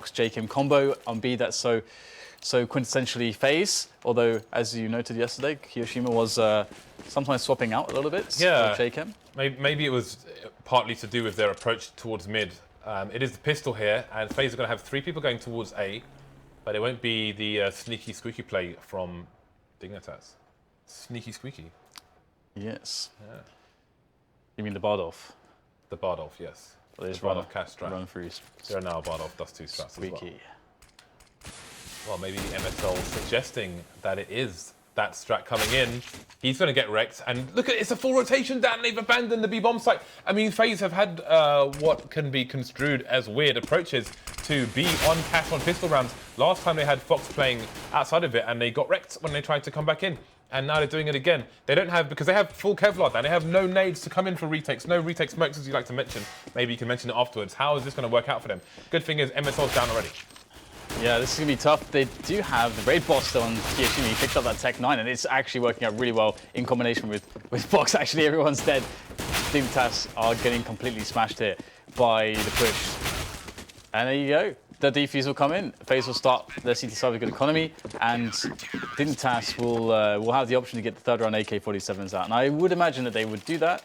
Glox JKim combo on B that's so quintessentially Faze. Although, as you noted yesterday, Kiyoshima was sometimes swapping out a little bit with JKim. Maybe it was partly to do with their approach towards mid. It is the pistol here, and Faze are going to have 3 people going towards A, but it won't be the sneaky squeaky play from Dignitas. Sneaky squeaky. Yes. Yeah. You mean the Bardolph? The Bardolph, yes. Well, there's Bardolph cash strat. Run through. There now Bardolph does 2 strats Squeaky. as well. Well, maybe MSL suggesting that it is that strat coming in. He's going to get wrecked. And look at it, it's a full rotation, Dan. They've abandoned the B bomb site. I mean, FaZe have had what can be construed as weird approaches to be on cash on pistol rounds. Last time they had Fox playing outside of it and they got wrecked when they tried to come back in. And now they're doing it again. They don't have, because they have full Kevlar down, they have no nades to come in for retakes, no retake smokes as you like to mention. Maybe you can mention it afterwards. How is this going to work out for them? Good thing is MSL's down already. Yeah, this is going to be tough. They do have the Raid Boss still on Kiyoshima. He picked up that Tech 9, and it's actually working out really well in combination with Fox. Actually, everyone's dead. Dignitas are getting completely smashed here by the push. And there you go. The defuse will come in. FaZe will start their CT side with good economy, and Dignitas will have the option to get the third round AK-47s out. And I would imagine that they would do that.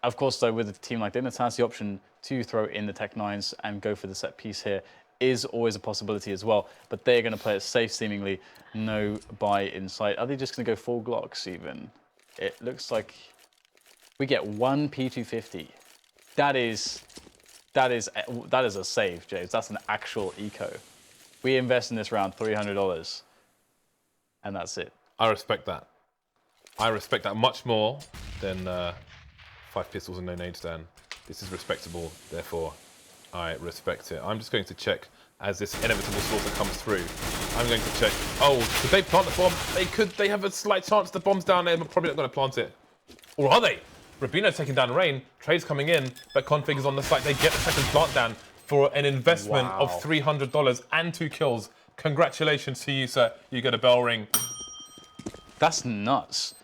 Of course, though, with a team like Dignitas, the option to throw in the Tech 9s and go for the set piece here is always a possibility as well. But they're going to play it safe, seemingly. No buy in sight. Are they just going to go full Glocks even? It looks like we get 1 P250. That is a save, James. That's an actual eco. We invest in this round $300, and that's it. I respect that. I respect that much more than 5 pistols and no nades, Dan. This is respectable, therefore I respect it. I'm just going to check as this inevitable slaughter comes through. I'm going to check. Oh, could they plant the bomb? They could. They have a slight chance. The bomb's down there, but probably not going to plant it. Or are they? Rabino's taking down Rain. Trade's coming in, but Config is on the site. They get the second plant down for an investment of $300 and 2 kills. Congratulations to you, sir. You get a bell ring. That's nuts.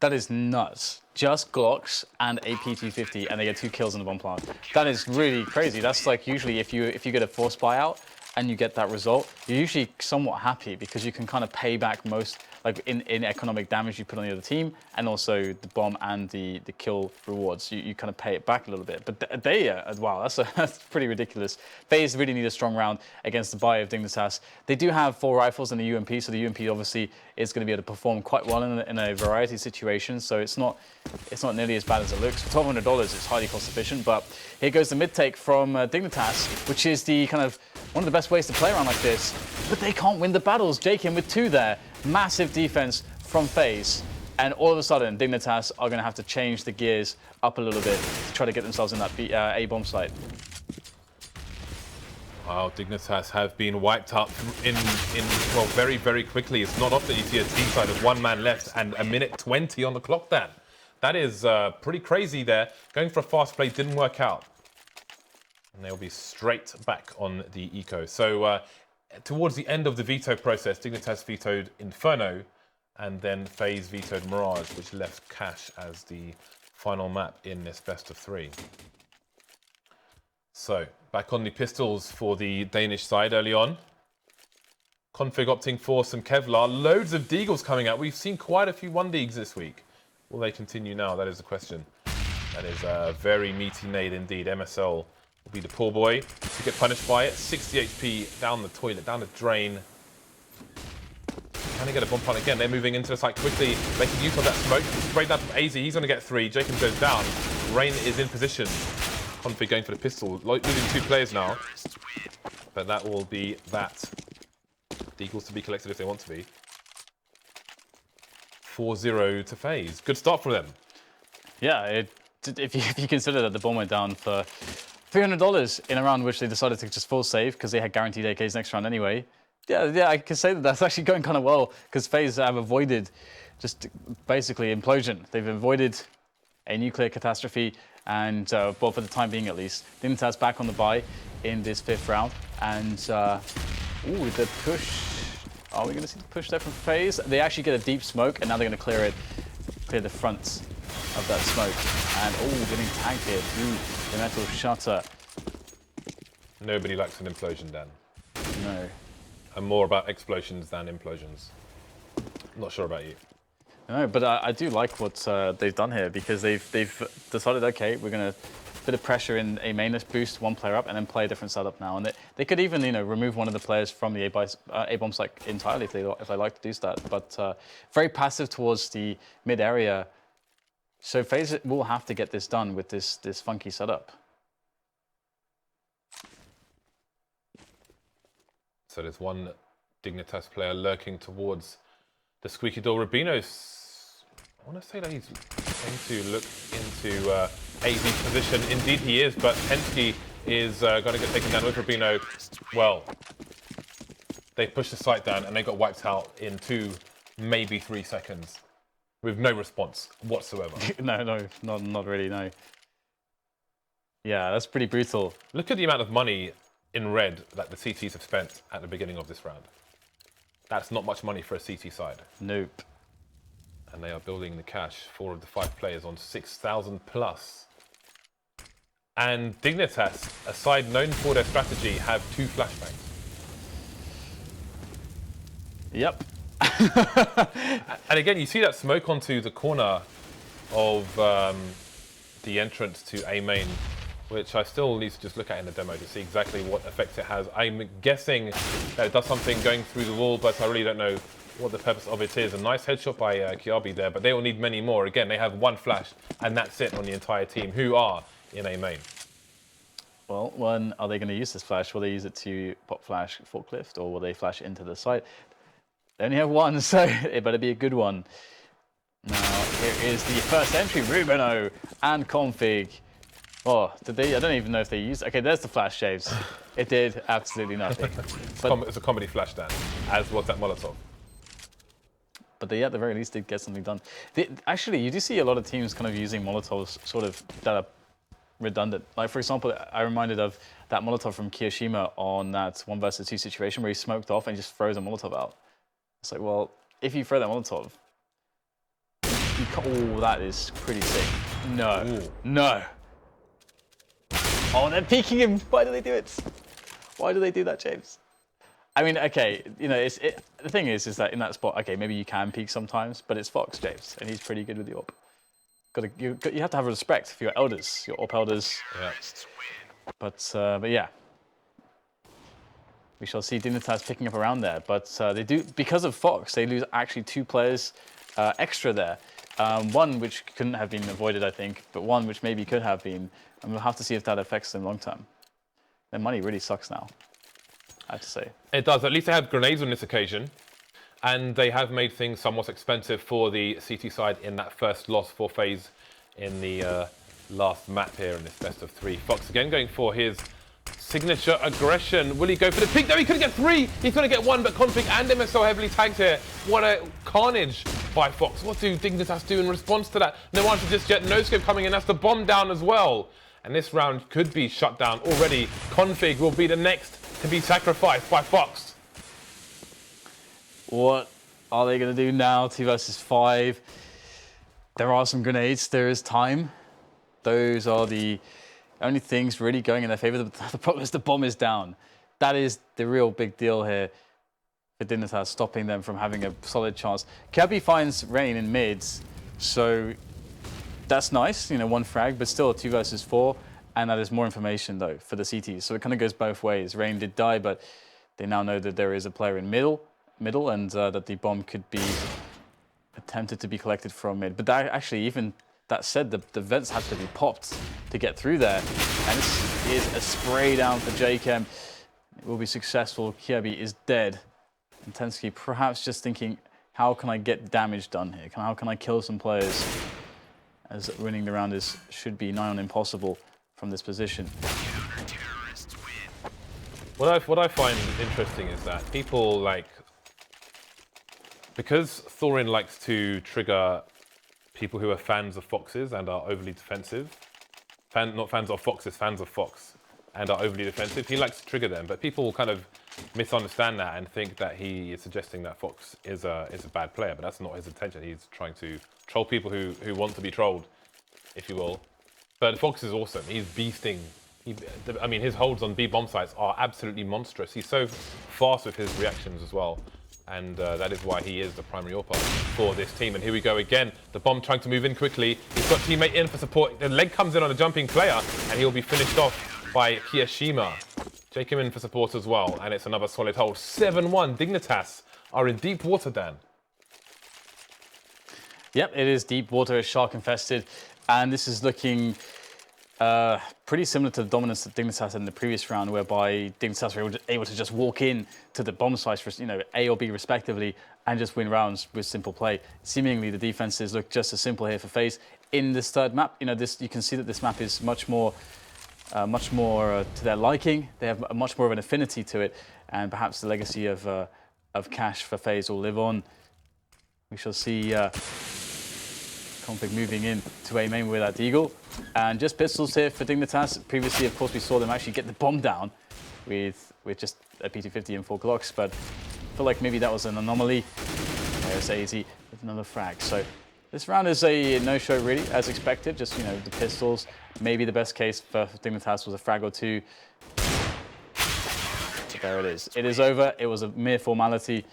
That is nuts. Just Glocks and a P250, and they get 2 kills in the bomb plant. That is really crazy. That's like usually if you get a force buyout and you get that result, you're usually somewhat happy because you can kind of pay back most, like in economic damage you put on the other team, and also the bomb and the kill rewards. You kind of pay it back a little bit. But they, wow, that's pretty ridiculous. FaZe really need a strong round against the buy of Dignitas. They do have 4 rifles and the UMP, so the UMP obviously is going to be able to perform quite well in a variety of situations. So it's not nearly as bad as it looks. For $1,200, it's highly cost efficient. But here goes the mid take from Dignitas, which is the kind of one of the best ways to play around like this. But they can't win the battles. JKim with 2 there. Massive defense from FaZe. And all of a sudden, Dignitas are going to have to change the gears up a little bit to try to get themselves in that A bomb site. Wow, Dignitas have been wiped up well, very, very quickly. It's not often you see a team side of 1 man left and a minute 20 on the clock, Dan. That is pretty crazy there. Going for a fast play didn't work out. And they'll be straight back on the eco. So towards the end of the veto process, Dignitas vetoed Inferno, and then FaZe vetoed Mirage, which left Cash as the final map in this best of 3. So, back on the pistols for the Danish side early on. Config opting for some Kevlar. Loads of Deagles coming out. We've seen quite a few 1-Deags this week. Will they continue now? That is the question. That is a very meaty nade indeed. MSL will be the poor boy to get punished by it. 60 HP down the toilet, down the drain. Can they get a bomb plant again? They're moving into the site quickly, making use of that smoke. Straight down from AZ. He's going to get 3. JKim goes down. Rain is in position. Config going for the pistol. Losing 2 players now. But that will be that. The equals to be collected if they want to be. 4-0 to FaZe. Good start for them. Yeah, if you consider that the bomb went down for $300 in a round which they decided to just full save because they had guaranteed AKs next round anyway. Yeah, I can say that that's actually going kind of well because FaZe have avoided just basically implosion. They've avoided a nuclear catastrophe, and well, for the time being at least. Dignitas back on the buy in this 5th round, and ooh, the push. Are we going to see the push there from FaZe? They actually get a deep smoke, and now they're going to clear the front of that smoke. And oh, getting tagged here through the metal shutter. Nobody likes an implosion, Dan. No. I'm more about explosions than implosions. Not sure about you. No, but I do like what they've done here, because they've decided, okay, we're going to bit of pressure in A main, let's boost one player up and then play a different setup now. And they could even, remove one of the players from the A-bomb site entirely if they like to do that. But very passive towards the mid area. So Faze will have to get this done with this funky setup. So there's one Dignitas player lurking towards the squeaky door. Rubino's, I want to say that he's going to look into AZ's position. Indeed he is, but Pensky is going to get taken down with Rubino. Well, they pushed the site down and they got wiped out in 2, maybe 3 seconds with no response whatsoever. No, not really, no. Yeah, that's pretty brutal. Look at the amount of money in red that the CTs have spent at the beginning of this round. That's not much money for a CT side. Nope. And they are building the cash. 4 of the 5 players on 6,000 plus. And Dignitas, a side known for their strategy, have 2 flashbangs. Yep. And again, you see that smoke onto the corner of the entrance to A main, which I still need to just look at in the demo to see exactly what effect it has. I'm guessing that it does something going through the wall, but I really don't know what the purpose of it is. A nice headshot by Kiabi there, but they will need many more. Again, they have 1 flash, and that's it on the entire team, who are in A main. Well, when are they going to use this flash? Will they use it to pop flash forklift, or will they flash into the site? They only have 1, so it better be a good one. Now, here is the first entry, Rubino and Config. Oh, did they? I don't even know if they used. Okay, there's the flash shaves. It did absolutely nothing. It's a comedy flash dance, as was that Molotov. But they, at the very least, did get something done. Actually, you do see a lot of teams kind of using Molotovs sort of that are redundant. Like, for example, I reminded of that Molotov from Kiyoshima on that 1 versus 2 situation where he smoked off and just froze a Molotov out. It's like, well, if you throw that Molotov, you can't, oh, that is pretty sick. No, Ooh. No. Oh, they're peeking him. Why do they do it? Why do they do that, James? I mean, okay, the thing is that in that spot, okay, maybe you can peek sometimes, but it's Fox, James, and he's pretty good with the AWP. You have to have respect for your elders, your AWP elders. Yeah. But yeah, we shall see Dignitas picking up around there. But they do, because of Fox, they lose actually 2 players extra there. 1 which couldn't have been avoided, I think, but 1 which maybe could have been. And we'll have to see if that affects them long term. Their money really sucks now, I have to say. It does. At least they have grenades on this occasion. And they have made things somewhat expensive for the CT side in that first loss for Faze in the last map here in this best of 3. Fox again going for his signature aggression. Will he go for the peek? No, he couldn't get 3. He's going to get 1, but Config and MSO heavily tagged here. What a carnage by Fox. What do Dignitas do in response to that? No answer just yet. No scope coming in. That's the bomb down as well. And this round could be shut down already. Config will be the next to be sacrificed by Fox. What are they going to do now? 2 versus 5. There are some grenades. There is time. Those are the only things really going in their favor. The problem is the bomb is down. That is the real big deal here for Dignitas, stopping them from having a solid chance. Kabi finds Rain in mids, so that's nice. 1 frag, but still 2 versus 4. And that is more information, though, for the CTs. So it kind of goes both ways. Rain did die, but they now know that there is a player in middle and that the bomb could be attempted to be collected from mid. But that, actually, even that said, the vents had to be popped to get through there. And this is a spray down for JChem. It will be successful. Kiabi is dead. And Tensky perhaps just thinking, how can I get damage done here? How can I kill some players? As winning the round should be nigh on impossible from this position. What I find interesting is that people because Thorin likes to trigger people who are fans of Foxes and are overly defensive. Not fans of Foxes, fans of Fox and are overly defensive. He likes to trigger them, but people kind of misunderstand that and think that he is suggesting that Fox is a bad player, but that's not his intention. He's trying to troll people who want to be trolled, if you will. But Fox is awesome. He's beasting I mean, his holds on B bomb sites are absolutely monstrous. He's so fast with his reactions as well. And that is why he is the primary AWPer for this team. And here we go again. The bomb trying to move in quickly. He's got teammate in for support. The leg comes in on a jumping player, and he'll be finished off by Kiyashima. Take him in for support as well. And it's another solid hold. 7-1. Dignitas are in deep water, Dan. Yep, it is deep water, it's shark infested. And this is looking pretty similar to the dominance that Dignitas had in the previous round, whereby Dignitas were able to just walk in to the bomb sites for A or B respectively and just win rounds with simple play. Seemingly the defenses look just as simple here for FaZe. In this third map, you can see that this map is much more to their liking. They have much more of an affinity to it, and perhaps the legacy of Cash for FaZe will live on. We shall see Config moving in to A main with that Deagle. And just pistols here for Dignitas. Previously, of course, we saw them actually get the bomb down with just a P250 and 4 Glocks, but I feel like maybe that was an anomaly. There's 80 with another frag. So this round is a no-show really, as expected. Just, the pistols. Maybe the best case for Dignitas was a frag or two. But there it is. It is over. It was a mere formality.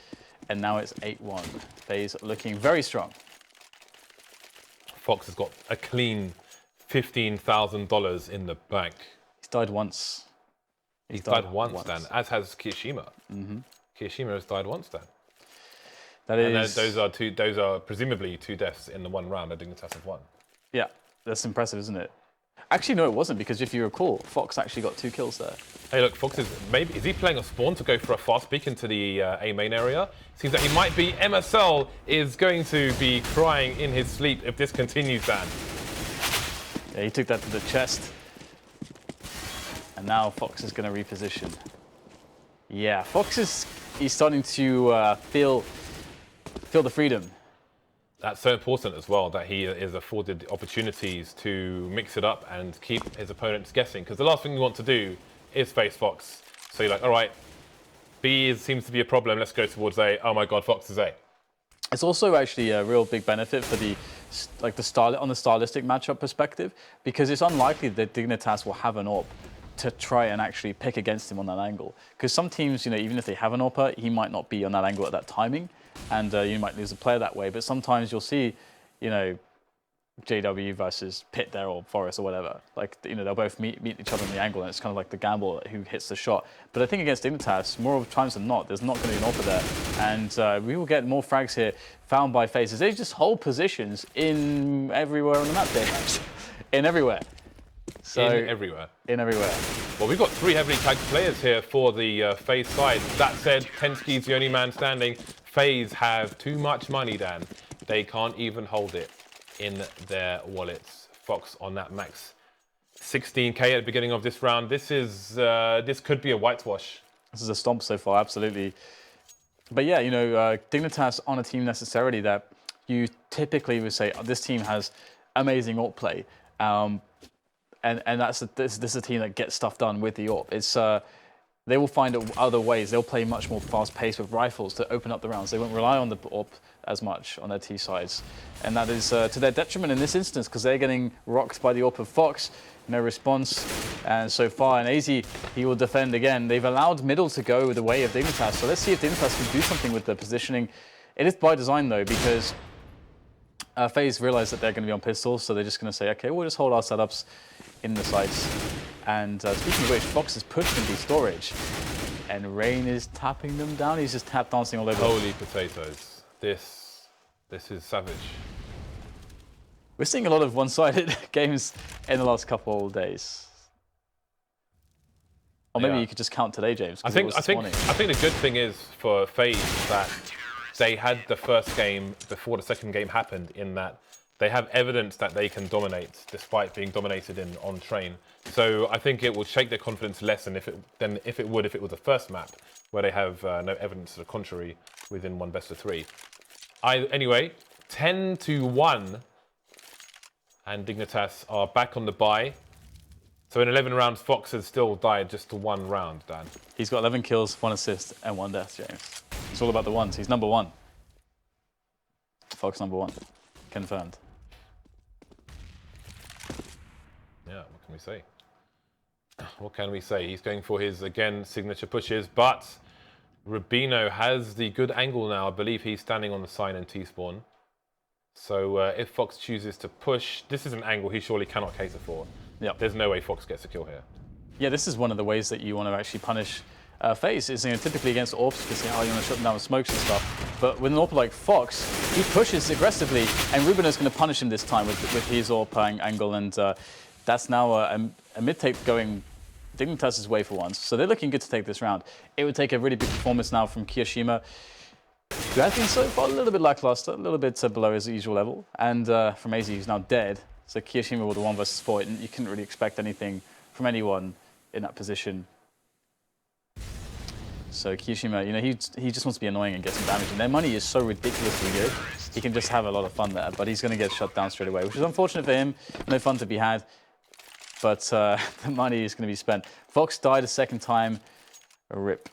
And now it's 8-1. FaZe looking very strong. Fox has got a clean $15,000 in the bank. He's died once. He's died once, Dan, as has Kiyashima. Kiyashima has died once, Dan. That is. And those are presumably 2 deaths in the one round that Dignitas have won. Yeah, that's impressive, isn't it? Actually, no, it wasn't, because if you recall, Fox actually got 2 kills there. Hey, look, Fox is he playing a spawn to go for a fast peek into the A main area? Seems that he might be. MSL is going to be crying in his sleep if this continues, Dan. Yeah, he took that to the chest. And now Fox is going to reposition. Yeah, he's starting to feel the freedom. That's so important as well, that he is afforded opportunities to mix it up and keep his opponents guessing. Because the last thing you want to do is face Fox. So you're like, all right, B seems to be a problem. Let's go towards A. Oh my God, Fox is A. It's also actually a real big benefit for on the stylistic matchup perspective, because it's unlikely that Dignitas will have an AWP to try and actually pick against him on that angle. Because some teams, even if they have an AWPer, he might not be on that angle at that timing. And you might lose a player that way. But sometimes you'll see, JW versus Pit there or Forest or whatever. Like, they'll both meet each other on the angle, and it's kind of like the gamble who hits the shot. But I think against Dignitas, more of times than not, there's not going to be an AWPer there. And we will get more frags here found by FaZe. They just hold positions in everywhere on the map there. In everywhere. So, in everywhere. In everywhere. Well, we've got 3 heavily tagged players here for the FaZe side. That said, Tensky's the only man standing. FaZe have too much money, Dan. They can't even hold it in their wallets. Fox on that max 16K at the beginning of this round. This could be a whitewash. This is a stomp so far, absolutely. But yeah, Dignitas aren't a team necessarily that you typically would say, this team has amazing AWP play. And this is a team that gets stuff done with the AWP. They will find other ways. They'll play much more fast-paced with rifles to open up the rounds. They won't rely on the AWP as much on their T sides. And that is to their detriment in this instance, because they're getting rocked by the AWP of Fox. No response. And so far, and AZ, he will defend again. They've allowed middle to go the way of Dignitas. So let's see if Dignitas can do something with the positioning. It is by design, though, because FaZe realize that they're going to be on pistols. So they're just going to say, OK, we'll just hold our setups in the sites. And speaking of which, Fox is pushed into storage, and Rain is tapping them down. He's just tap dancing all over. Holy potatoes! This is savage. We're seeing a lot of one-sided games in the last couple of days. Or maybe you could just count today, James. I think the good thing is for FaZe that they had the first game before the second game happened, in that they have evidence that they can dominate despite being dominated on train. So I think it will shake their confidence less than if it would if it was the first map, where they have no evidence to the contrary within one best of 3. Anyway, 10-1, and Dignitas are back on the bye. So in 11 rounds, Fox has still died just to 1 round, Dan. He's got 11 kills, 1 assist, and 1 death, James. It's all about the ones. He's number 1. Fox number 1. Confirmed. Yeah, what can we say? What can we say? He's going for his, again, signature pushes, but Rubino has the good angle now. I believe he's standing on the sign and T-spawn. So if Fox chooses to push, this is an angle he surely cannot cater for. Yep. There's no way Fox gets a kill here. Yeah, this is one of the ways that you want to actually punish Faze. Is typically against AWPs because you want to shut them down with smokes and stuff. But with an AWP like Fox, he pushes aggressively, and Rubino's going to punish him this time with his AWP angle, and that's now a mid-tape going Dignitas' way for once. So they're looking good to take this round. It would take a really big performance now from Kiyoshima, who has been so far a little bit lackluster, a little bit below his usual level, and from AZ, who's now dead. So Kiyoshima with the 1 versus 4, and you couldn't really expect anything from anyone in that position. So Kiyoshima, he just wants to be annoying and get some damage, and their money is so ridiculously good. He can just have a lot of fun there, but he's going to get shut down straight away, which is unfortunate for him. No fun to be had, but the money is going to be spent. Fox died a second time. A rip.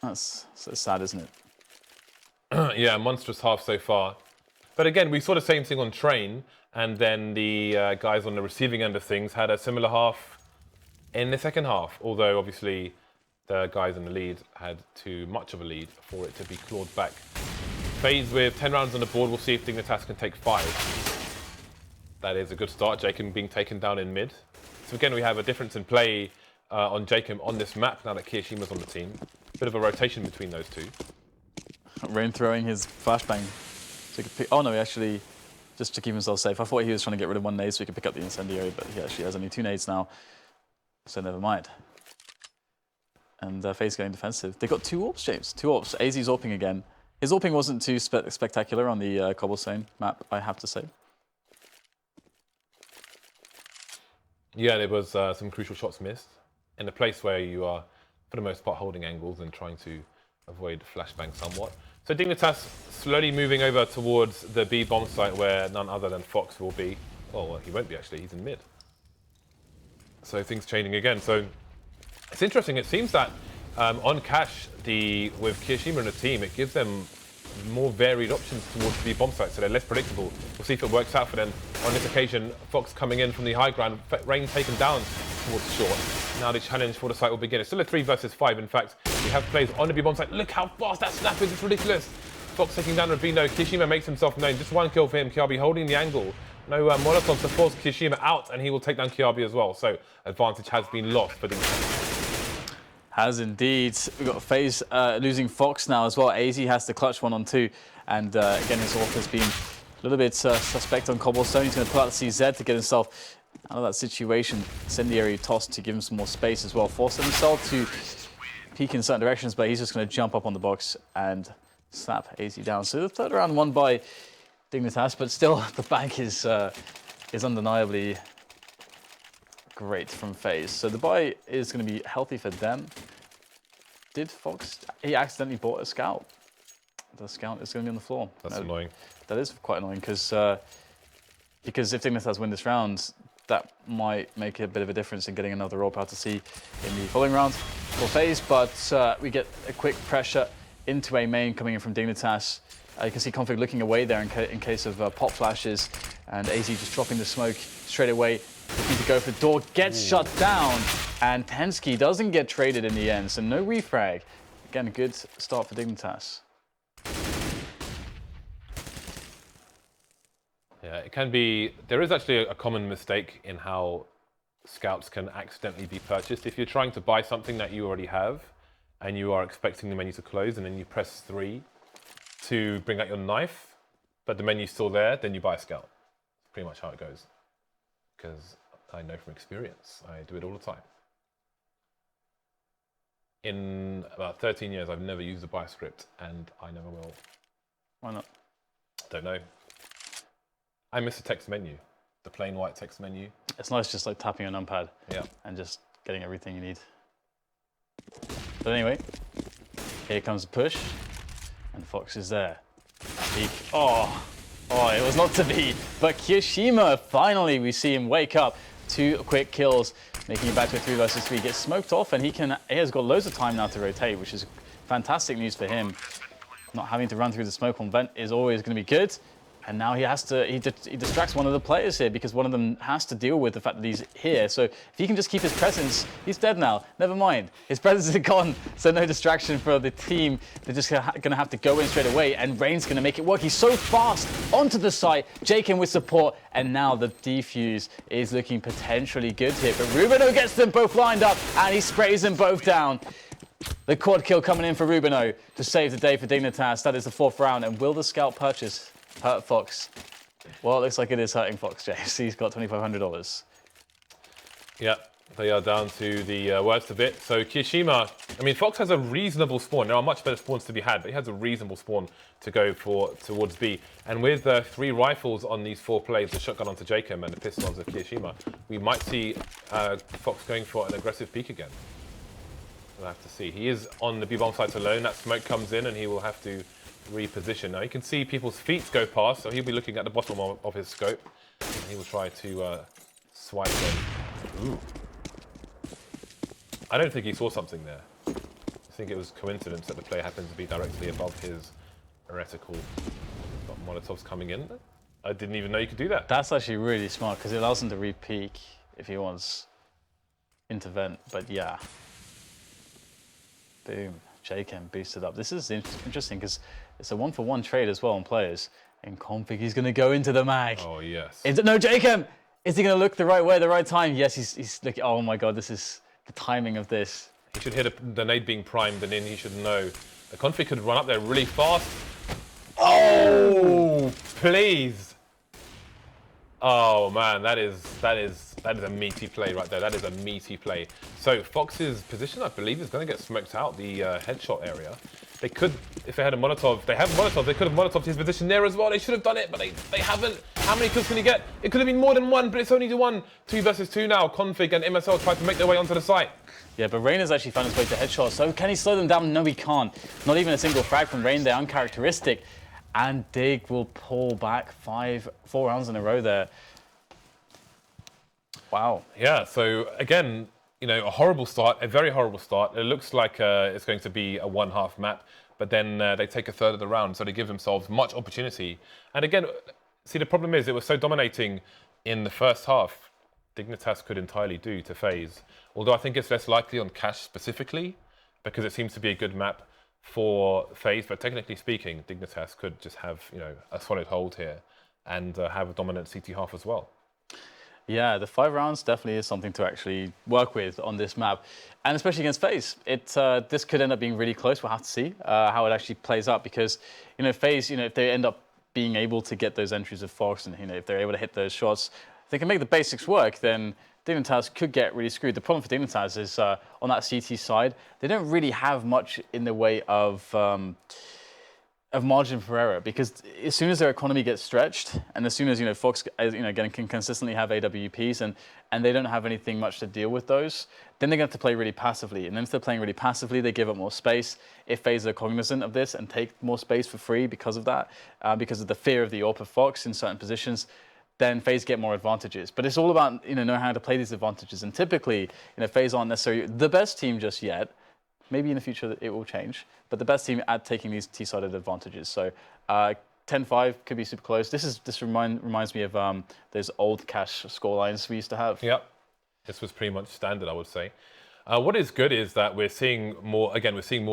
That's so sad, isn't it? Yeah, monstrous half so far. But again, we saw the same thing on Train, and then the guys on the receiving end of things had a similar half in the second half, although obviously the guys in the lead had too much of a lead for it to be clawed back. Faze with 10 rounds on the board. We'll see if Dignitas can take 5. That is a good start. Jacob being taken down in mid. So again, we have a difference in play on Jacob on this map now that Kiyoshima's on the team. Bit of a rotation between those two. Rain throwing his flashbang. So he could pick, oh no, he actually, just to keep himself safe. I thought he was trying to get rid of 1 nade so he could pick up the incendiary, but he actually has only 2 nades now. So never mind. And Faze going defensive. They got 2 AWPs, James. 2 AWPs. AZ's AWPing again. His AWPing wasn't too spectacular on the cobblestone map, I have to say. Yeah, there was some crucial shots missed in a place where you are, for the most part, holding angles and trying to avoid flashbang somewhat. So Dignitas slowly moving over towards the B bomb site where none other than Fox will be. Oh, well, he won't be actually, he's in mid. So things changing again. So it's interesting, it seems that on cash, with Kiyoshima and the team, it gives them more varied options towards the bomb site, so they're less predictable. We'll see if it works out for them. On this occasion, Fox coming in from the high ground, Rain taken down towards short. Now the challenge for the site will begin. It's still a 3 versus 5. In fact, we have players on the B bomb site. Look how fast that snap is, it's ridiculous. Fox taking down Rubino. Kiyoshima makes himself known. Just 1 kill for him. Kiabi holding the angle. No Molotov to force Kiyoshima out, and he will take down Kiabi as well. So advantage has been lost for the Has indeed. We've got Faze losing Fox now as well. AZ has to clutch 1 on 2. And again, his AWP has been a little bit suspect on cobblestone. He's going to pull out the CZ to get himself out of that situation. Incendiary toss to give him some more space as well. Forcing himself to peek in certain directions, but he's just going to jump up on the box and slap AZ down. So the third round won by Dignitas, but still the bank is undeniably great from Faze. So the buy is going to be healthy for them. Did Fox? He accidentally bought a scout. The scout is going to be on the floor. That's annoying. That is quite annoying because if Dignitas win this round, that might make a bit of a difference in getting another AWP out to sea in the following round for Faze. But we get a quick pressure into a main coming in from Dignitas. You can see Config looking away there in case of pop flashes, and AZ just dropping the smoke straight away. Looking to go for the door, gets shut down, and Pensky doesn't get traded in the end, so no refrag. Again, a good start for Dignitas. Yeah, it can be. There is actually a common mistake in how scouts can accidentally be purchased. If you're trying to buy something that you already have and you are expecting the menu to close and then you press 3 to bring out your knife, but the menu's still there, then you buy a scout. That's pretty much how it goes. Because I know from experience, I do it all the time. In about 13 years, I've never used a buy script, and I never will. Why not? Don't know. I miss the text menu, the plain white text menu. It's nice just like tapping a numpad and just getting everything you need. But anyway, here comes the push, and Fox is there. Oh, it was not to be. But Kiyoshima, finally, we see him wake up. 2 quick kills, making it back to a 3 versus 3. Gets smoked off, and he has got loads of time now to rotate, which is fantastic news for him. Not having to run through the smoke on vent is always going to be good. And now he has to, he distracts one of the players here because one of them has to deal with the fact that he's here. So if he can just keep his presence, he's dead now. Never mind. His presence is gone, so no distraction for the team. They're just going to have to go in straight away, and Rain's going to make it work. He's so fast onto the site. Jaken with support, and now the defuse is looking potentially good here. But Rubino gets them both lined up, and he sprays them both down. The quad kill coming in for Rubino to save the day for Dignitas. That is the 4th round, and will the scout purchase hurt Fox? Well, it looks like it is hurting Fox, James. He's got $2,500. Yeah, they are down to the worst of it. So Kirishima, I mean, Fox has a reasonable spawn. There are much better spawns to be had, but he has a reasonable spawn to go for towards B. And with 3 rifles on these 4 plays, the shotgun onto Jacob and the pistols of Kirishima, we might see Fox going for an aggressive peek again. We'll have to see. He is on the B-bomb site alone. That smoke comes in and he will have to reposition. Now you can see people's feet go past, so he'll be looking at the bottom of his scope. And he will try to swipe them. Ooh. I don't think he saw something there. I think it was coincidence that the player happened to be directly above his reticle. Got Molotovs coming in. I didn't even know you could do that. That's actually really smart because it allows him to re-peek if he wants intervent, but yeah. Boom. Jaken boosted up. This is interesting because it's a 1-for-1 trade as well on players. And Config, he's going to go into the mag. Oh, yes. No, Jaken! Is he going to look the right way at the right time? Yes, he's looking. Oh my god, this is the timing of this. He should hit the nade being primed, and then he should know. The Config could run up there really fast. Oh, please. Oh man, that is a meaty play right there. That is a meaty play. So Fox's position, I believe, is going to get smoked out the headshot area. They could, if they had a Molotov, they have Molotov, they could have Molotoved his position there as well. They should have done it, but they haven't. How many kills can he get? It could have been more than 1, but it's only the 1. 2 versus 2 now. Config and MSL try to make their way onto the site. Yeah, but Rain has actually found his way to headshot. So can he slow them down? No, he can't. Not even a single frag from Rain there, uncharacteristic. And Dig will pull back 4 rounds in a row there. Wow. Yeah, so again, you know, a horrible start, a very horrible start. It looks like it's going to be a 1/2 map, but then they take a third of the round, so they give themselves much opportunity. And again, see, the problem is it was so dominating in the first half. Dignitas could entirely do to Faze, although I think it's less likely on Cash specifically, because it seems to be a good map for Faze, but technically speaking, Dignitas could just have, you know, a solid hold here and have a dominant CT half as well. Yeah, the 5 rounds definitely is something to actually work with on this map, and especially against Faze. This could end up being really close. We'll have to see how it actually plays out because, you know, Faze, you know, if they end up being able to get those entries of Fox and, you know, if they're able to hit those shots, if they can make the basics work, then Dignitas could get really screwed. The problem for Dignitas is on that CT side, they don't really have much in the way of margin for error, because as soon as their economy gets stretched, and as soon as, you know, Fox, you know, again, can consistently have AWPs and they don't have anything much to deal with those, then they're going to have to play really passively. And then if they're playing really passively, they give up more space. If FaZe are cognizant of this and take more space for free because of that, because of the fear of the AWP of Fox in certain positions, then FaZe get more advantages. But it's all about, you know how to play these advantages. And typically, you know, FaZe aren't necessarily the best team just yet. Maybe in the future it will change, but the best team at taking these T-sided advantages. So 10-5 could be super close. This reminds me of those old Cash scorelines we used to have. Yep, this was pretty much standard, I would say. What is good is that we're seeing more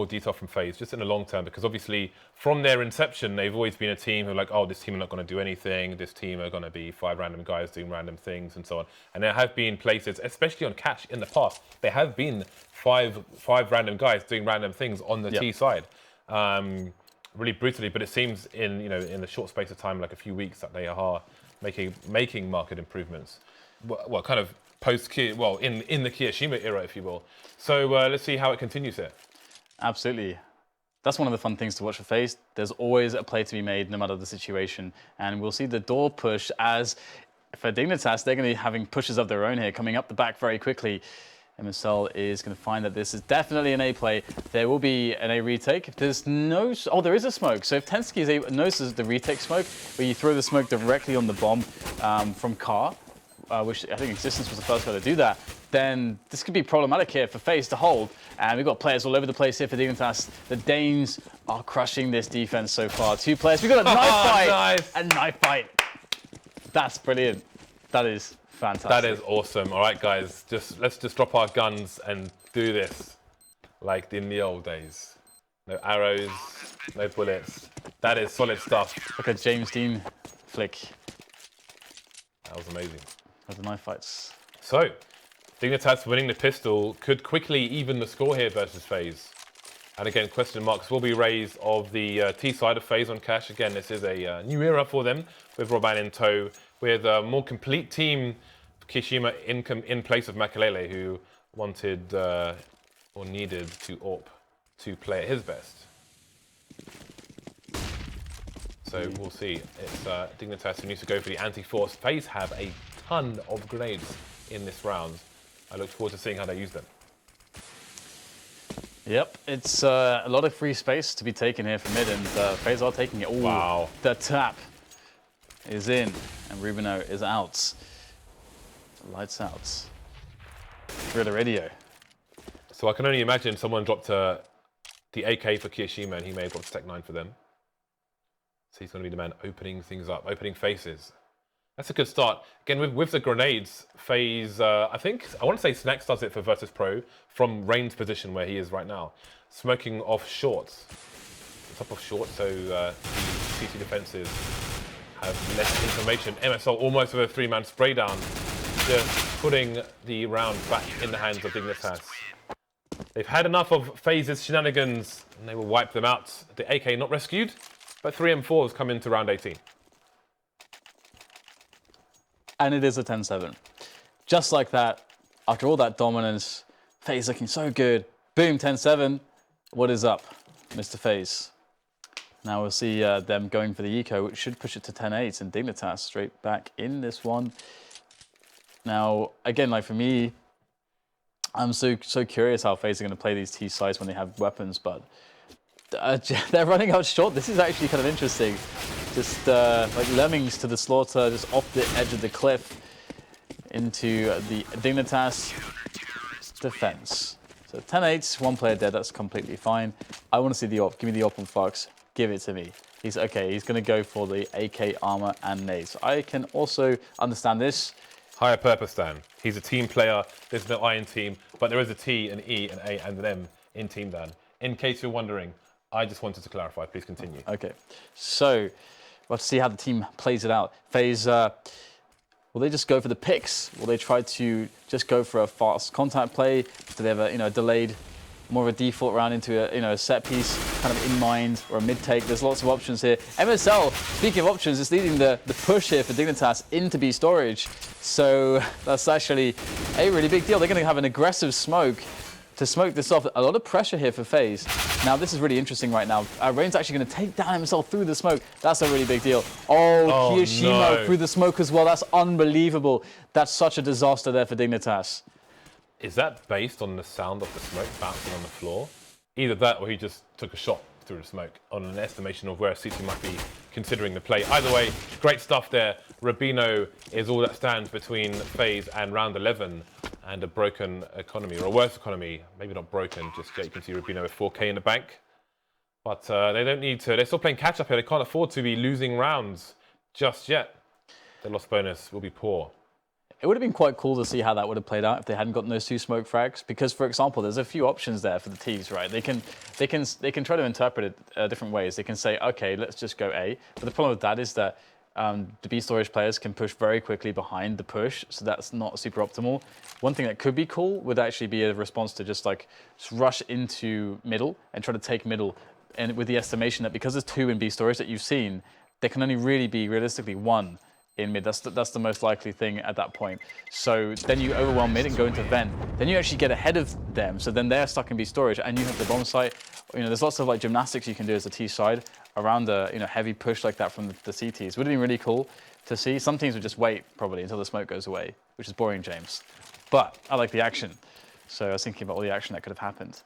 detail from FaZe, just in the long term, because obviously from their inception, they've always been a team who are like, oh, this team are not going to do anything. This team are going to be 5 random guys doing random things and so on. And there have been places, especially on Cash in the past, there have been five random guys doing random things on the T side, really brutally. But it seems in the short space of time, like a few weeks, that they are making market improvements. Well, kind of in the Kirishima era, if you will. So let's see how it continues here. Absolutely. That's one of the fun things to watch for FaZe. There's always a play to be made, no matter the situation. And we'll see the door push as, for Dignitas, they're going to be having pushes of their own here, coming up the back very quickly. MSL is going to find that this is definitely an A play. There will be an A retake. If there's no... Oh, there is a smoke. So if Tensky notices the retake smoke, where you throw the smoke directly on the bomb from Car, which I think Existence was the first guy to do that, then this could be problematic here for Faze to hold. And we've got players all over the place here for Dignitas. The Danes are crushing this defense so far. 2 players. We've got a knife fight. Nice. A knife fight. That's brilliant. That is fantastic. That is awesome. All right, guys, let's just drop our guns and do this like in the old days. No arrows, no bullets. That is solid stuff. Like a James Dean flick. That was amazing. With the knife fights. So, Dignitas winning the pistol could quickly even the score here versus Faze. And again, question marks will be raised of the T side of Faze on cash. Again, this is a new era for them with Robban in tow, with a more complete team. Kishima in place of Makalele, who wanted or needed to AWP to play at his best. So we'll see. It's Dignitas who needs to go for the anti-force. Faze have a ton of grenades in this round. I look forward to seeing how they use them. Yep, it's a lot of free space to be taken here from mid, and Faze are taking it. Ooh, wow. The tap is in, and Rubino is out. Lights out. Through the radio. So I can only imagine someone dropped the AK for Kiyashima, and he may have dropped Tech 9 for them. So he's going to be the man opening things up, opening faces. That's a good start. Again, with the grenades, Faze, I want to say Snacks does it for Virtus Pro from range position where he is right now. Smoking off shorts. Top of short, so the CT defenses have less information. MSL almost with a 3-man spray down, just putting the round back in the hands of Dignitas. They've had enough of Faze's shenanigans, and they will wipe them out. The AK not rescued, but 3 M4s come into round 18. And it is a 10-7. Just like that, after all that dominance, Faze looking so good. Boom, 10-7. What is up, Mr. Faze? Now we'll see them going for the eco, which should push it to 10-8, and Dignitas straight back in this one. Now, again, like for me, I'm so curious how Faze are going to play these T sides when they have weapons, but they're running out short. This is actually kind of interesting. Just like lemmings to the slaughter, just off the edge of the cliff into the Dignitas defense. So 10-8, 1 player dead, that's completely fine. I want to see the AWP. Give me the AWP on Fox. Give it to me. He's okay, he's going to go for the AK armor and nades. I can also understand this. Higher purpose, Dan. He's a team player. There's no I in team, but there is a T, an E, an A, and an M in team, Dan. In case you're wondering, I just wanted to clarify. Please continue. Okay, so we'll see how the team plays it out. Faze, will they just go for the picks? Will they try to just go for a fast contact play? Do they have a delayed, more of a default round into a set piece kind of in mind, or a mid take? There's lots of options here. MSL, speaking of options, is leading the push here for Dignitas into B storage. So that's actually a really big deal. They're going to have an aggressive smoke to smoke this off. A lot of pressure here for Faze. Now this is really interesting right now. Rain's actually going to take down himself through the smoke. That's a really big deal. Oh, Kiyashima through the smoke as well. That's unbelievable. That's such a disaster there for Dignitas. Is that based on the sound of the smoke bouncing on the floor? Either that or he just took a shot through the smoke on an estimation of where CT might be considering the play. Either way, great stuff there. Rubino is all that stands between Faze and round 11 and a broken economy, or a worse economy. Maybe not broken, just yet you can see Rubino with 4K in the bank. But they don't need to, they're still playing catch up here. They can't afford to be losing rounds just yet. Their loss bonus will be poor. It would have been quite cool to see how that would have played out if they hadn't gotten those 2 smoke frags. Because, for example, there's a few options there for the T's, right? They can try to interpret it different ways. They can say, okay, let's just go A. But the problem with that is that the B storage players can push very quickly behind the push, so that's not super optimal. One thing that could be cool would actually be a response to just rush into middle and try to take middle, and with the estimation that because there's 2 in B storage that you've seen, there can only really be realistically 1 in mid. That's the most likely thing at that point. So then you overwhelm mid and go into vent. Then you actually get ahead of them. So then they're stuck in B storage and you have the bomb site. There's lots of gymnastics you can do as a T side around a heavy push like that from the CTs. Would have been really cool to see. Some teams would just wait probably until the smoke goes away, which is boring, James. But I like the action. So I was thinking about all the action that could have happened.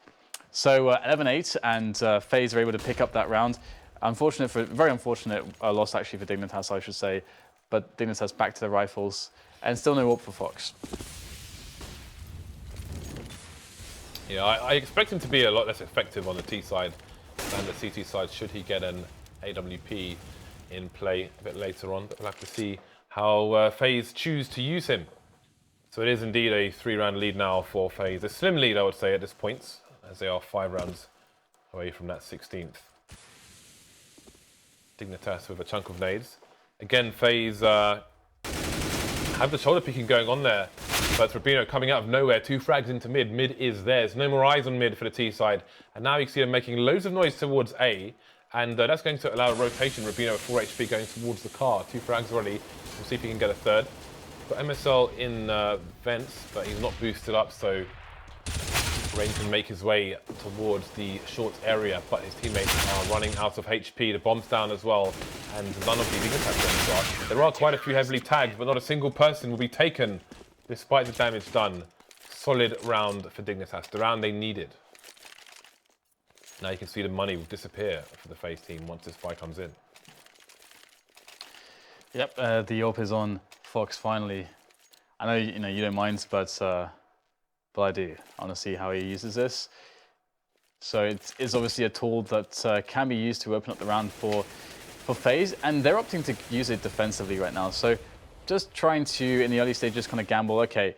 So 11-8 and Faze are able to pick up that round. Very unfortunate loss actually for Dignitas, I should say. But Dignitas back to the rifles, and still no AWP for Fox. Yeah, I expect him to be a lot less effective on the T side than the CT side should he get an AWP in play a bit later on. But we'll have to see how Faze choose to use him. So it is indeed a 3-round lead now for Faze. A slim lead, I would say, at this point, as they are 5 rounds away from that 16th. Dignitas with a chunk of nades. Again, Faze have the shoulder picking going on there. But Rubino coming out of nowhere, 2 frags into mid. Mid is theirs. No more eyes on mid for the T side. And now you can see them making loads of noise towards A. And that's going to allow a rotation. Rubino with 4 HP going towards the car. 2 frags already. We'll see if he can get a third. Got MSL in vents, but he's not boosted up, so Rain can make his way towards the short area, but his teammates are running out of HP. The bomb's down as well, and none of the Dignitas bombs are. There are quite a few heavily tagged, but not a single person will be taken, despite the damage done. Solid round for Dignitas, the round they needed. Now you can see the money will disappear for the Faze team once this fight comes in. Yep, the AWP is on Fox finally. I know you don't mind, but I do. I want to see how he uses this. So it is obviously a tool that can be used to open up the round for Faze, and they're opting to use it defensively right now. So just trying to, in the early stages, kind of gamble. Okay,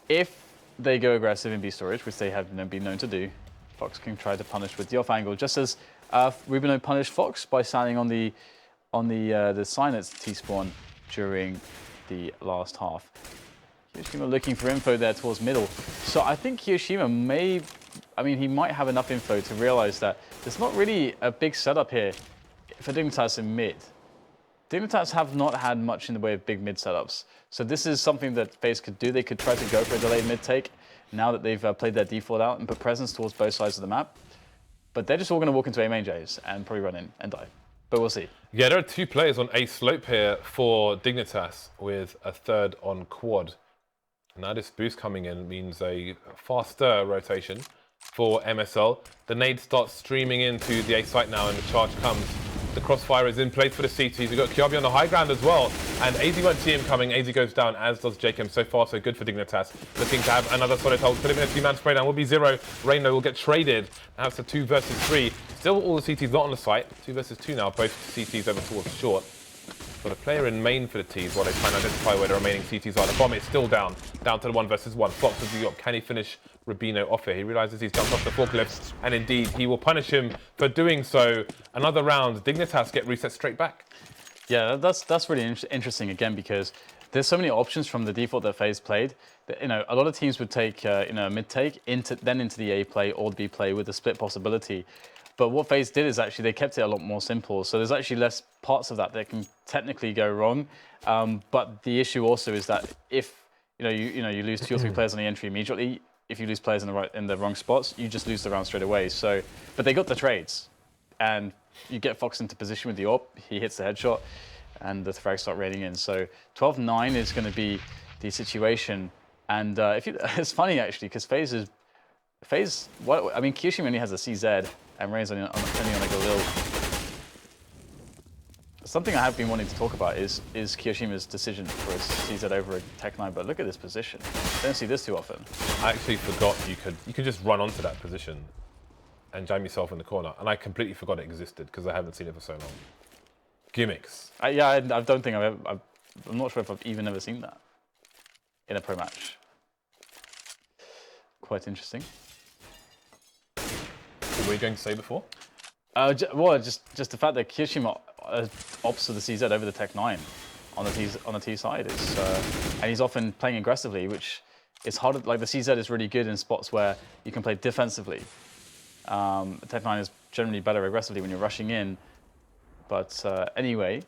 if they go aggressive in B storage, which they have been known to do, Fox can try to punish with the off angle, just as Rubino punished Fox by standing on the Cynet's T-spawn during the last half. Kiyoshima looking for info there towards middle. So I think Kiyoshima he might have enough info to realize that there's not really a big setup here for Dignitas in mid. Dignitas have not had much in the way of big mid setups. So this is something that Faze could do. They could try to go for a delayed mid take now that they've played their default out and put presence towards both sides of the map. But they're just all going to walk into A main J's and probably run in and die. But we'll see. Yeah, there are 2 players on A slope here for Dignitas with a third on quad. Now this boost coming in means a faster rotation for MSL. The nade starts streaming into the A site now and the charge comes. The crossfire is in place for the CTs. We've got Kyabi on the high ground as well. And AZ won't see him coming. AZ goes down, as does Jacob. So far, so good for Dignitas. Looking to have another solid hold. Put him in a 2-man spray down. Will be 0. Reino will get traded. Now it's a 2 versus 3. Still all the CTs not on the site. 2 versus 2 now. Both CTs over towards short. Got a player in main for the T's while they try and identify where the remaining CTs are. The bomb is still down. Down to the 1 versus 1. Fox with the up. Can he finish Rubino off here? He realizes he's jumped off the forklift. And indeed, he will punish him for doing so. Another round. Dignitas get reset straight back. Yeah, that's really interesting again, because there's so many options from the default that Faze played. That, a lot of teams would take a mid take into the A play or the B play with a split possibility. But what Faze did is actually they kept it a lot more simple. So there's actually less parts of that can technically go wrong. But the issue also is that if you lose 2 or 3 players on the entry immediately, if you lose players in the wrong spots, you just lose the round straight away. So, but they got the trades, and you get Fox into position with the AWP. He hits the headshot, and the frags start raining in. So 12-9 is going to be the situation. And it's funny actually, because Faze, Kiyoshima only has a CZ, and Ray's only on a Galil. Something I have been wanting to talk about is Kiyoshima's decision for a CZ over a Tech-9, but look at this position. I don't see this too often. I actually forgot you could just run onto that position and jam yourself in the corner, and I completely forgot it existed because I haven't seen it for so long. Gimmicks. I don't think I'm not sure if I've even ever seen that in a pro match. Quite interesting. What were you going to say before? Well, just the fact that Kiyoshima opts for the CZ over the Tech-9 on the T side is, and he's often playing aggressively, which is hard. Like the CZ is really good in spots where you can play defensively. Tech-9 is generally better aggressively when you're rushing in. But anyway,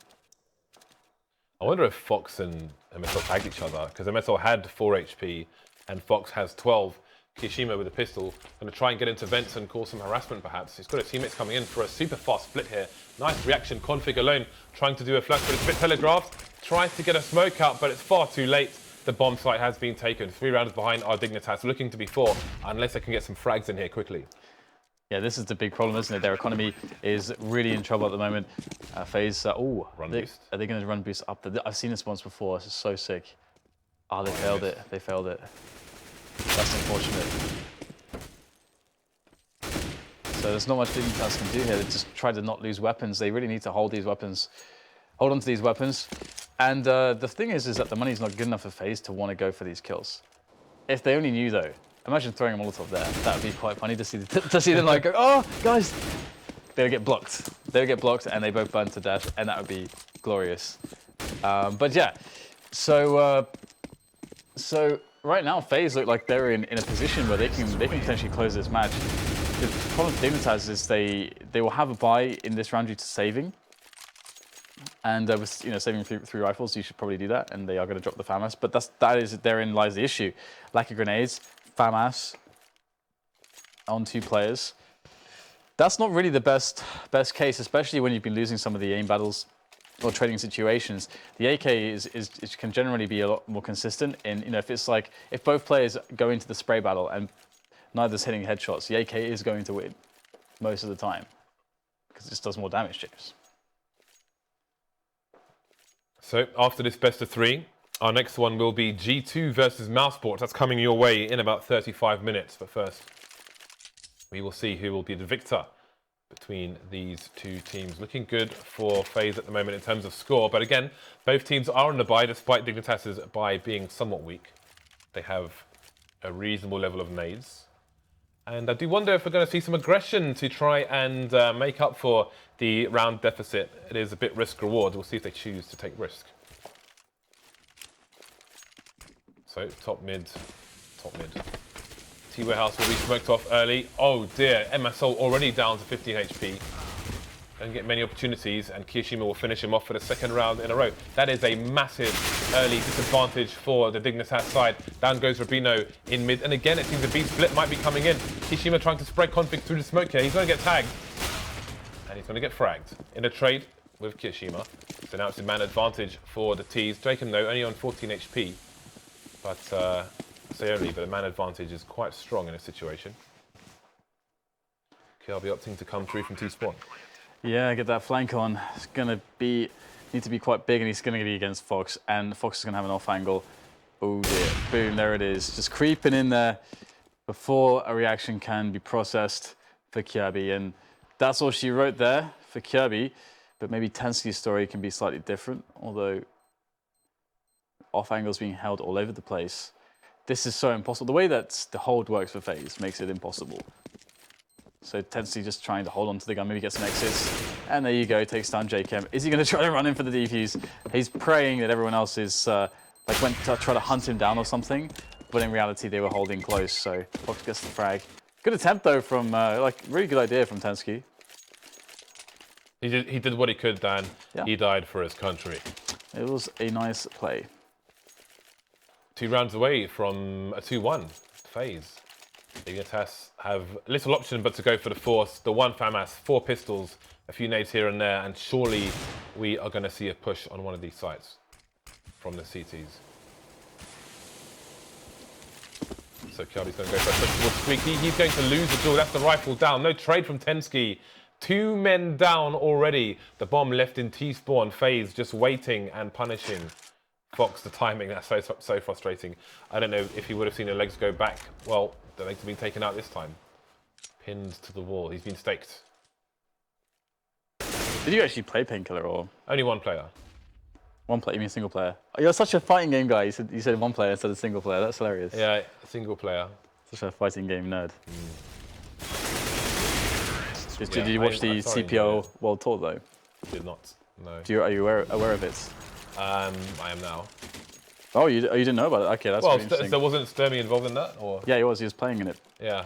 I wonder if Fox and MSL tagged each other, because MSL had 4 HP and Fox has 12. Kiyoshima with a pistol, going to try and get into vents and cause some harassment perhaps. He's got his teammates coming in for a super fast split here. Nice reaction, Config alone, trying to do a flash, but it's a bit telegraphed. Tries to get a smoke out, but it's far too late. The bomb site has been taken. 3 rounds behind our Dignitas, looking to be 4, unless they can get some frags in here quickly. Yeah, this is the big problem, isn't it? Their economy is really in trouble at the moment. Faze, Run boost. Are they going to run boost up? I've seen this once before. This is so sick. Oh, they failed it. They failed it. That's unfortunate. So there's not much Dignitas can do here. They just try to not lose weapons. They really need to hold these weapons, hold on to these weapons. And the thing is that the money's not good enough for FaZe to want to go for these kills. If they only knew though, imagine throwing a Molotov there. That would be quite funny to see them like go, oh guys, they would get blocked. They would get blocked and they both burn to death, and that would be glorious. But yeah, so right now FaZe look like they're in a position where they can potentially close this match. The problem with Dignitas is they will have a buy in this round due to saving. And with saving three rifles, you should probably do that, and they are going to drop the FAMAS. But therein lies the issue: lack of grenades, FAMAS on 2 players. That's not really the best case, especially when you've been losing some of the aim battles or trading situations. The AK can generally be a lot more consistent. In if both players go into the spray battle and neither's hitting headshots, the AK is going to win most of the time because it just does more damage, James. So after this best of 3, our next one will be G2 versus Map3. That's coming your way in about 35 minutes. But first, we will see who will be the victor between these 2 teams. Looking good for FaZe at the moment in terms of score. But again, both teams are on the bye, despite Dignitas' bye being somewhat weak. They have a reasonable level of nades. And I do wonder if we're going to see some aggression to try and make up for the round deficit. It is a bit risk-reward. We'll see if they choose to take risk. So, top mid. T-Warehouse will be smoked off early. Oh dear, MSL already down to 15 HP. Don't get many opportunities, and Kiyoshima will finish him off for the 2nd round in a row. That is a massive early disadvantage for the Dignitas side. Down goes Rubino in mid, and again it seems the B split might be coming in. Kiyoshima trying to spread config through the smoke here. He's going to get tagged, and he's going to get fragged in a trade with Kiyoshima. So now it's a man advantage for the T's. Draken though only on 14 HP, but the man advantage is quite strong in this situation. KRB opting to come through from T-spawn. Yeah, get that flank on. It's going to need to be quite big, and he's going to be against Fox, and Fox is going to have an off angle. Oh dear, boom, there it is. Just creeping in there before a reaction can be processed for Kirby, and that's all she wrote there for Kirby, but maybe Tensky's story can be slightly different, although off angles being held all over the place. This is so impossible. The way that the hold works for FaZe makes it impossible. So Tensky just trying to hold on to the gun, maybe get some exits. And there you go, takes down JKM. Is he going to try to run in for the defuse? He's praying that everyone else is went to try to hunt him down or something. But in reality, they were holding close, so Fox gets the frag. Good attempt though from, really good idea from Tensky. He did what he could, Dan. Yeah. He died for his country. It was a nice play. 2 rounds away from a 2-1 FaZe. Dignitas have little option but to go for the force. The 1 FAMAS, 4 pistols, a few nades here and there, and surely we are going to see a push on one of these sites from the CTs. So Kiardi's going to go for a push towards Squeaky. He's going to lose the duel. That's the rifle down. No trade from Tensky. 2 men down already. The bomb left in T-spawn. FaZe just waiting and punishing Fox. The timing, that's so frustrating. I don't know if he would have seen the legs go back. Well, the legs have been taken out this time. Pinned to the wall. He's been staked. Did you actually play Painkiller or? Only 1 player. 1 player? You mean single player? Oh, you're such a fighting game guy. You said 1 player instead of single player. That's hilarious. Yeah, single player. Such a fighting game nerd. Did you watch the CPO World Tour though? Did not. No. Are you aware of it? I am now. Oh, you didn't know about it? Okay, that's interesting. So wasn't Sturmy involved in that, or? Yeah, he was playing in it. Yeah,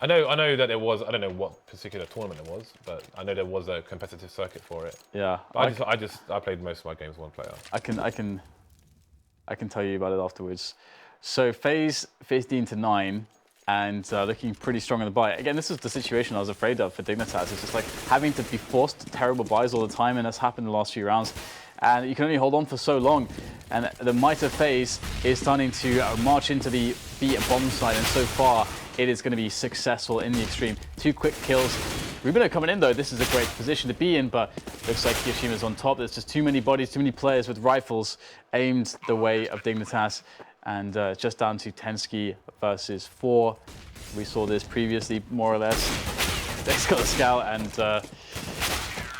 I know that there was. I don't know what particular tournament it was, but I know there was a competitive circuit for it. Yeah. But I played most of my games 1 player. I can tell you about it afterwards. So FaZe 15-9, and looking pretty strong on the buy. Again, this is the situation I was afraid of for Dignitas. It's just like having to be forced to terrible buys all the time, and that's happened the last few rounds. And you can only hold on for so long. And the might of FaZe is starting to march into the B bomb side, and so far it is going to be successful in the extreme. 2 quick kills. Rubino coming in though, this is a great position to be in, but looks like Kiyoshima's on top. There's just too many bodies, too many players with rifles aimed the way of Dignitas. And just down to Tensky versus 4. We saw this previously, more or less. It's got a scout, and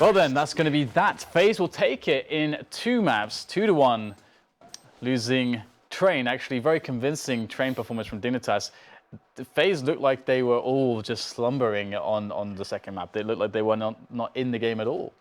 well then, that's going to be that. Faze will take it in 2 maps, 2-1, losing Train. Actually, very convincing Train performance from Dignitas. The Faze looked like they were all just slumbering on the second map. They looked like they were not in the game at all.